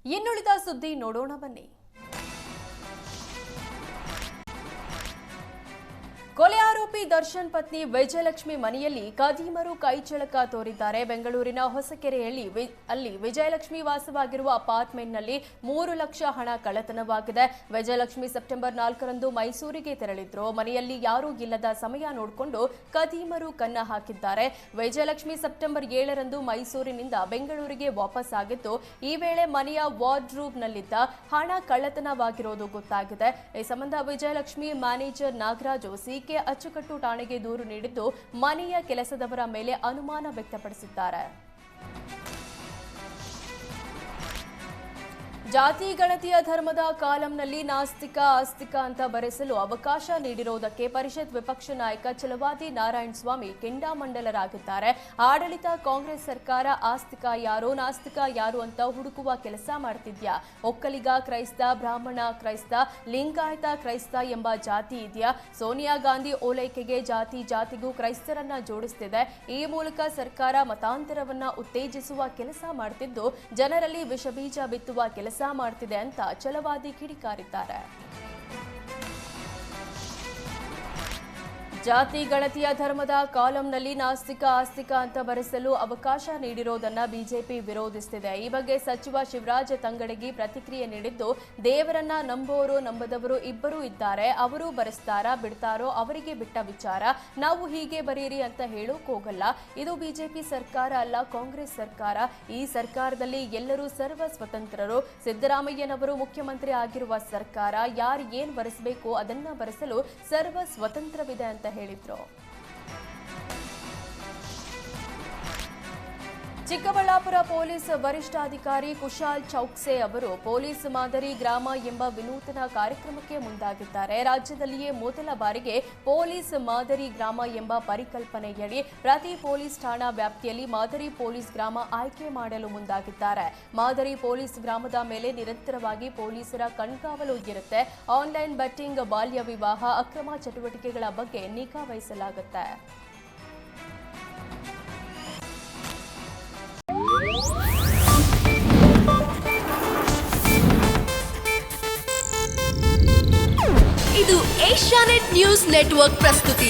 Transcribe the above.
ಇನ್ನುಳಿದ ಸುದ್ದಿ ನೋಡೋಣ ಬನ್ನಿ. ಕೊಲೆ ಆರೋಪಿ ದರ್ಶನ್ ಪತ್ನಿ ವಿಜಯಲಕ್ಷ್ಮಿ ಮನೆಯಲ್ಲಿ ಖದೀಮರು ಕೈಚಳಕ ತೋರಿದ್ದಾರೆ. ಬೆಂಗಳೂರಿನ ಹೊಸಕೆರೆಯಲ್ಲಿ ವಿಜಯಲಕ್ಷ್ಮಿ ವಾಸವಾಗಿರುವ ಅಪಾರ್ಟ್ಮೆಂಟ್ನಲ್ಲಿ 3 ಲಕ್ಷ ಹಣ ಕಳ್ಳತನವಾಗಿದೆ. ವಿಜಯಲಕ್ಷ್ಮಿ ಸೆಪ್ಟೆಂಬರ್ 4ರಂದು ಮೈಸೂರಿಗೆ ತೆರಳಿದ್ರು. ಮನೆಯಲ್ಲಿ ಯಾರೂ ಇಲ್ಲದ ಸಮಯ ನೋಡಿಕೊಂಡು ಖದೀಮರು ಕನ್ನ ಹಾಕಿದ್ದಾರೆ. ವಿಜಯಲಕ್ಷ್ಮಿ ಸೆಪ್ಟೆಂಬರ್ 7ರಂದು ಮೈಸೂರಿನಿಂದ ಬೆಂಗಳೂರಿಗೆ ವಾಪಸ್ ಆಗಿದ್ದು, ಈ ವೇಳೆ ಮನೆಯ ವಾರ್ಡ್ರೂಬ್ನಲ್ಲಿದ್ದ ಹಣ ಕಳ್ಳತನವಾಗಿರೋದು ಗೊತ್ತಾಗಿದೆ. ಈ ಸಂಬಂಧ ವಿಜಯಲಕ್ಷ್ಮಿ ಮ್ಯಾನೇಜರ್ ನಾಗರಾಜು ಅಚ್ಚುಕಟ್ಟು ಠಾಣೆಗೆ ದೂರು ನೀಡಿದ್ದು, ಮನೆಯ ಕೆಲಸದವರ ಮೇಲೆ ಅನುಮಾನ ವ್ಯಕ್ತಪಡಿಸಿದ್ದಾರೆ. ಜಾತಿ ಗಣತಿಯ ಧರ್ಮದ ಕಾಲಂನಲ್ಲಿ ನಾಸ್ತಿಕ ಆಸ್ತಿಕ ಅಂತ ಬರೆಸಲು ಅವಕಾಶ ನೀಡಿರುವುದಕ್ಕೆ ಪರಿಷತ್ ವಿಪಕ್ಷ ನಾಯಕ ಛಲವಾದಿ ನಾರಾಯಣಸ್ವಾಮಿ ಕೆಂಡಾಮಂಡಲರಾಗಿದ್ದಾರೆ. ಆಡಳಿತ ಕಾಂಗ್ರೆಸ್ ಸರ್ಕಾರ ಆಸ್ತಿಕ ಯಾರು ನಾಸ್ತಿಕ ಯಾರು ಅಂತ ಹುಡುಕುವ ಕೆಲಸ ಮಾಡ್ತಿದ್ಯಾ? ಒಕ್ಕಲಿಗ ಕ್ರೈಸ್ತ, ಬ್ರಾಹ್ಮಣ ಕ್ರೈಸ್ತ, ಲಿಂಗಾಯತ ಕ್ರೈಸ್ತ ಎಂಬ ಜಾತಿ ಇದೆಯಾ? ಸೋನಿಯಾ ಗಾಂಧಿ ಓಲೈಕೆಗೆ ಜಾತಿಗೂ ಕ್ರೈಸ್ತರನ್ನ ಜೋಡಿಸುತ್ತಿದೆ. ಈ ಮೂಲಕ ಸರ್ಕಾರ ಮತಾಂತರವನ್ನ ಉತ್ತೇಜಿಸುವ ಕೆಲಸ ಮಾಡ್ತಿದ್ದು, ಜನರಲ್ಲಿ ವಿಷಬೀಜ ಬಿತ್ತುವ ಕೆಲಸ ಮಾಡ್ತಿದೆ ಅಂತ ಛಲವಾದಿ ಕಿಡಿಕಾರಿದ್ದಾರೆ. ಜಾತಿ ಗಣತಿಯ ಧರ್ಮದ ಕಾಲಂನಲ್ಲಿ ನಾಸ್ತಿಕ ಆಸ್ತಿಕ ಅಂತ ಬರೆಸಲು ಅವಕಾಶ ನೀಡಿರೋದನ್ನ ಬಿಜೆಪಿ ವಿರೋಧಿಸುತ್ತಿದೆ. ಈ ಬಗ್ಗೆ ಸಚಿವ ಶಿವರಾಜ ತಂಗಡಗಿ ಪ್ರತಿಕ್ರಿಯೆ ನೀಡಿದ್ದು, ದೇವರನ್ನ ನಂಬೋರು ನಂಬದವರು ಇಬ್ಬರೂ ಇದ್ದಾರೆ. ಅವರು ಬರೆಸ್ತಾರಾ ಬಿಡ್ತಾರೋ ಅವರಿಗೆ ಬಿಟ್ಟ ವಿಚಾರ. ನಾವು ಹೀಗೆ ಬರೀರಿ ಅಂತ ಹೇಳೋಕ್ ಹೋಗಲ್ಲ. ಇದು ಬಿಜೆಪಿ ಸರ್ಕಾರ ಅಲ್ಲ, ಕಾಂಗ್ರೆಸ್ ಸರ್ಕಾರ. ಈ ಸರ್ಕಾರದಲ್ಲಿ ಎಲ್ಲರೂ ಸರ್ವ ಸ್ವತಂತ್ರರು. ಸಿದ್ದರಾಮಯ್ಯನವರು ಮುಖ್ಯಮಂತ್ರಿ ಆಗಿರುವ ಸರ್ಕಾರ. ಯಾರು ಏನ್ ಬರೆಸಬೇಕು ಅದನ್ನ ಬರೆಸಲು ಸರ್ವ ಸ್ವತಂತ್ರವಿದೆ ಅಂತ ಹೇಳಿದ್ರು. ಚಿಕ್ಕಬಳ್ಳಾಪುರ ಪೊಲೀಸ್ ವರಿಷ್ಠಾಧಿಕಾರಿ ಕುಶಾಲ್ ಚೌಕ್ಸೆ ಅವರು ಪೊಲೀಸ್ ಮಾದರಿ ಗ್ರಾಮ ಎಂಬ ವಿನೂತನ ಕಾರ್ಯಕ್ರಮಕ್ಕೆ ಮುಂದಾಗಿದ್ದಾರೆ. ರಾಜ್ಯದಲ್ಲಿಯೇ ಮೊದಲ ಬಾರಿಗೆ ಪೊಲೀಸ್ ಮಾದರಿ ಗ್ರಾಮ ಎಂಬ ಪರಿಕಲ್ಪನೆಯಡಿ ಪ್ರತಿ ಪೊಲೀಸ್ ಠಾಣಾ ವ್ಯಾಪ್ತಿಯಲ್ಲಿ ಮಾದರಿ ಪೊಲೀಸ್ ಗ್ರಾಮ ಆಯ್ಕೆ ಮಾಡಲು ಮುಂದಾಗಿದ್ದಾರೆ. ಮಾದರಿ ಪೊಲೀಸ್ ಗ್ರಾಮದ ಮೇಲೆ ನಿರಂತರವಾಗಿ ಪೊಲೀಸರ ಕಣ್ಗಾವಲು ಇರುತ್ತೆ. ಆನ್ಲೈನ್ ಬೆಟ್ಟಿಂಗ್, ಬಾಲ್ಯ ವಿವಾಹ, ಅಕ್ರಮ ಚಟುವಟಿಕೆಗಳ ಬಗ್ಗೆ ನಿಗಾ ವಹಿಸಲಾಗುತ್ತೆ. ಇದು ಏಷ್ಯಾನೆಟ್ ನ್ಯೂಸ್ ನೆಟ್ವರ್ಕ್ ಪ್ರಸ್ತುತಿ.